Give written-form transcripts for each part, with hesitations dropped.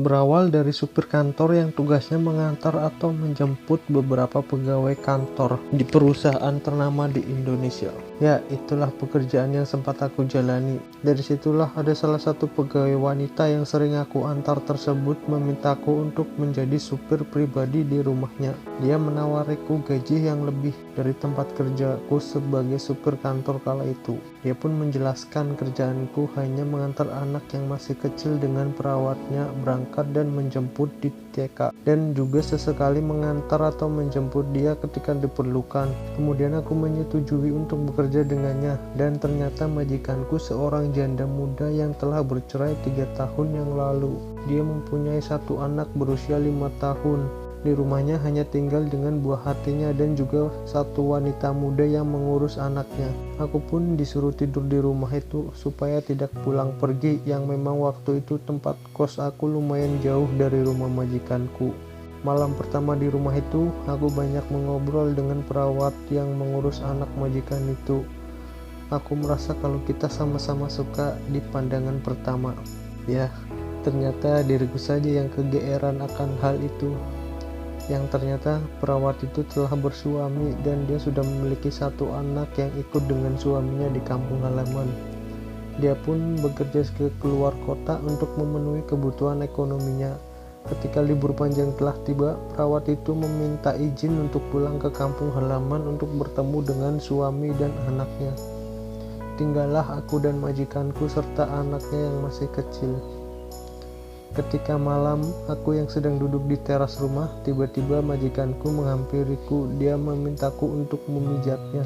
Berawal dari supir kantor yang tugasnya mengantar atau menjemput beberapa pegawai kantor di perusahaan ternama di Indonesia. Ya, itulah pekerjaan yang sempat aku jalani. Dari situlah ada salah satu pegawai wanita yang sering aku antar tersebut memintaku untuk menjadi supir pribadi di rumahnya. Dia menawariku gaji yang lebih dari tempat kerjaku sebagai supir kantor kala itu. Dia pun menjelaskan kerjaanku hanya mengantar anak yang masih kecil dengan perawatnya berangkat dan menjemput di TK, dan juga sesekali mengantar atau menjemput dia ketika diperlukan. Kemudian aku menyetujui untuk bekerja dengannya, dan ternyata majikanku seorang janda muda yang telah bercerai 3 tahun yang lalu. Dia mempunyai satu anak berusia 5 tahun. Di rumahnya hanya tinggal dengan buah hatinya dan juga satu wanita muda yang mengurus anaknya. Aku pun disuruh tidur di rumah itu supaya tidak pulang pergi, yang memang waktu itu tempat kos aku lumayan jauh dari rumah majikanku. Malam pertama di rumah itu, aku banyak mengobrol dengan perawat yang mengurus anak majikan itu. Aku merasa kalau kita sama-sama suka di pandangan pertama. Ya, ternyata diriku saja yang kegeeran akan hal itu. Yang ternyata perawat itu telah bersuami dan dia sudah memiliki satu anak yang ikut dengan suaminya di kampung halaman. Dia pun bekerja ke keluar kota untuk memenuhi kebutuhan ekonominya. Ketika libur panjang telah tiba, perawat itu meminta izin untuk pulang ke kampung halaman untuk bertemu dengan suami dan anaknya. Tinggallah aku dan majikanku serta anaknya yang masih kecil. Ketika malam, aku yang sedang duduk di teras rumah, tiba-tiba majikanku menghampiriku. Dia memintaku untuk memijatnya.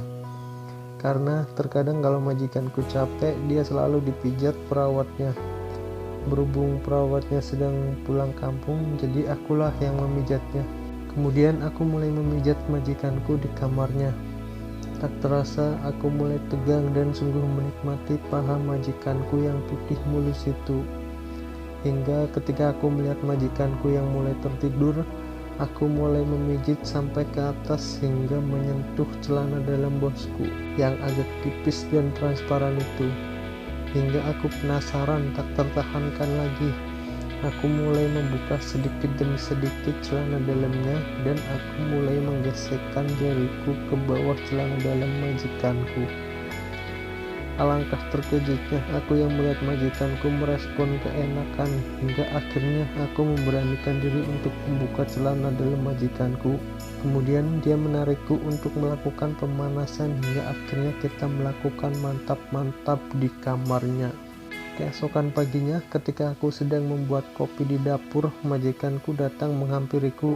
Karena terkadang kalau majikanku capek, dia selalu dipijat perawatnya. Berhubung perawatnya sedang pulang kampung, jadi akulah yang memijatnya. Kemudian aku mulai memijat majikanku di kamarnya. Tak terasa, aku mulai tegang dan sungguh menikmati paha majikanku yang putih mulus itu. Hingga ketika aku melihat majikanku yang mulai tertidur, aku mulai memijit sampai ke atas hingga menyentuh celana dalam bosku yang agak tipis dan transparan itu. Hingga aku penasaran tak tertahankan lagi. Aku mulai membuka sedikit demi sedikit celana dalamnya dan aku mulai menggesekkan jariku ke bawah celana dalam majikanku. Alangkah terkejutnya aku yang melihat majikanku merespon keenakan, hingga akhirnya aku memberanikan diri untuk membuka celana dalam majikanku. Kemudian dia menarikku untuk melakukan pemanasan hingga akhirnya kita melakukan mantap-mantap di kamarnya. Keesokan paginya ketika aku sedang membuat kopi di dapur, majikanku datang menghampiriku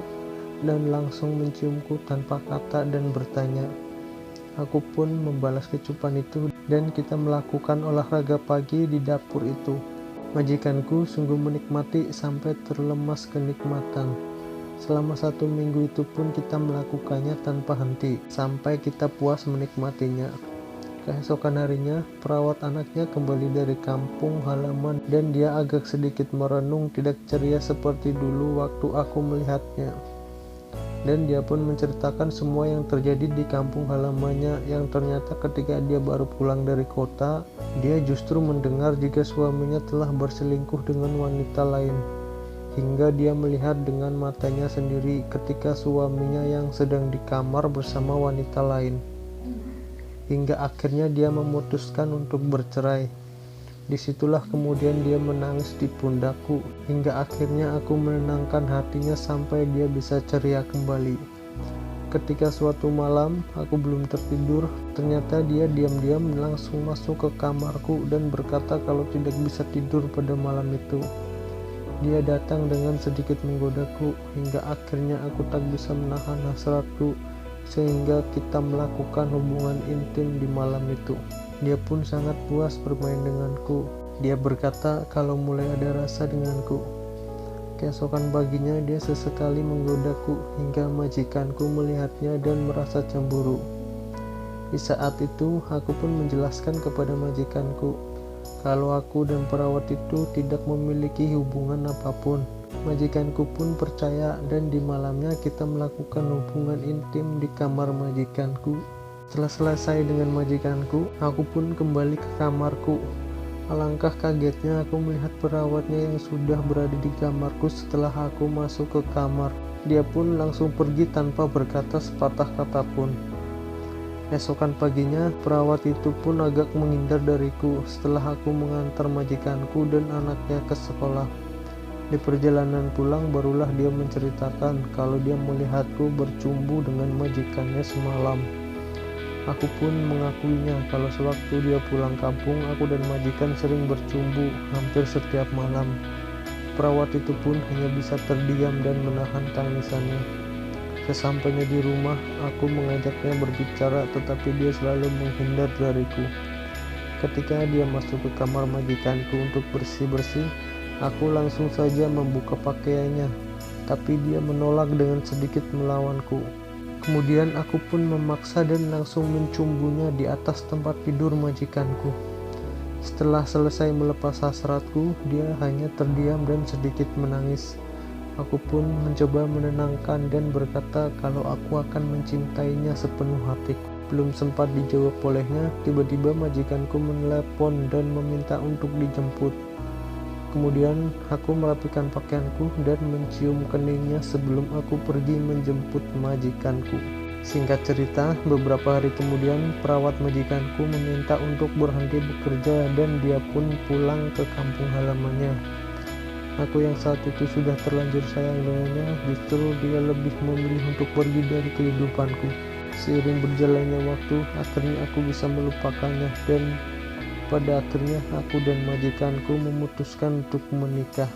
dan langsung menciumku tanpa kata dan bertanya. Aku pun membalas kecupan itu dan kita melakukan olahraga pagi di dapur itu. Majikanku sungguh menikmati sampai terlemas kenikmatan. Selama 1 minggu itu pun kita melakukannya tanpa henti, sampai kita puas menikmatinya. Keesokan harinya, perawat anaknya kembali dari kampung halaman dan dia agak sedikit merenung, tidak ceria seperti dulu waktu aku melihatnya. Dan dia pun menceritakan semua yang terjadi di kampung halamannya, yang ternyata ketika dia baru pulang dari kota, dia justru mendengar jika suaminya telah berselingkuh dengan wanita lain. Hingga dia melihat dengan matanya sendiri ketika suaminya yang sedang di kamar bersama wanita lain. Hingga akhirnya dia memutuskan untuk bercerai. Disitulah kemudian dia menangis di pundakku, hingga akhirnya aku menenangkan hatinya sampai dia bisa ceria kembali. Ketika suatu malam aku belum tertidur, ternyata dia diam-diam langsung masuk ke kamarku dan berkata kalau tidak bisa tidur pada malam itu. Dia datang dengan sedikit menggodaku, hingga akhirnya aku tak bisa menahan hasratku, sehingga kita melakukan hubungan intim di malam itu. Dia pun sangat puas bermain denganku. Dia berkata kalau mulai ada rasa denganku. Keesokan paginya dia sesekali menggodaku hingga majikanku melihatnya dan merasa cemburu. Di saat itu aku pun menjelaskan kepada majikanku kalau aku dan perawat itu tidak memiliki hubungan apapun. Majikanku pun percaya dan di malamnya kita melakukan hubungan intim di kamar majikanku. Setelah selesai dengan majikanku, aku pun kembali ke kamarku. Alangkah kagetnya aku melihat perawatnya yang sudah berada di kamarku setelah aku masuk ke kamar. Dia pun langsung pergi tanpa berkata sepatah kata pun. Esokan paginya, perawat itu pun agak menghindar dariku setelah aku mengantar majikanku dan anaknya ke sekolah. Di perjalanan pulang barulah dia menceritakan kalau dia melihatku bercumbu dengan majikannya semalam. Aku pun mengakuinya kalau sewaktu dia pulang kampung, aku dan majikan sering bercumbu hampir setiap malam. Perawat itu pun hanya bisa terdiam dan menahan tangisannya. Sesampainya di rumah, aku mengajaknya berbicara tetapi dia selalu menghindar dariku. Ketika dia masuk ke kamar majikanku untuk bersih-bersih, aku langsung saja membuka pakaiannya, tapi dia menolak dengan sedikit melawanku. Kemudian aku pun memaksa dan langsung mencumbunya di atas tempat tidur majikanku. Setelah selesai melepas hasratku, dia hanya terdiam dan sedikit menangis. Aku pun mencoba menenangkan dan berkata kalau aku akan mencintainya sepenuh hatiku. Belum sempat dijawab olehnya, tiba-tiba majikanku menelepon dan meminta untuk dijemput. Kemudian aku merapikan pakaianku dan mencium keningnya sebelum aku pergi menjemput majikanku. Singkat cerita, beberapa hari kemudian perawat majikanku meminta untuk berhenti bekerja dan dia pun pulang ke kampung halamannya. Aku yang saat itu sudah terlanjur sayang dengannya, justru dia lebih memilih untuk pergi dari kehidupanku. Seiring berjalannya waktu, akhirnya aku bisa melupakannya dan pada akhirnya aku dan majikanku memutuskan untuk menikah.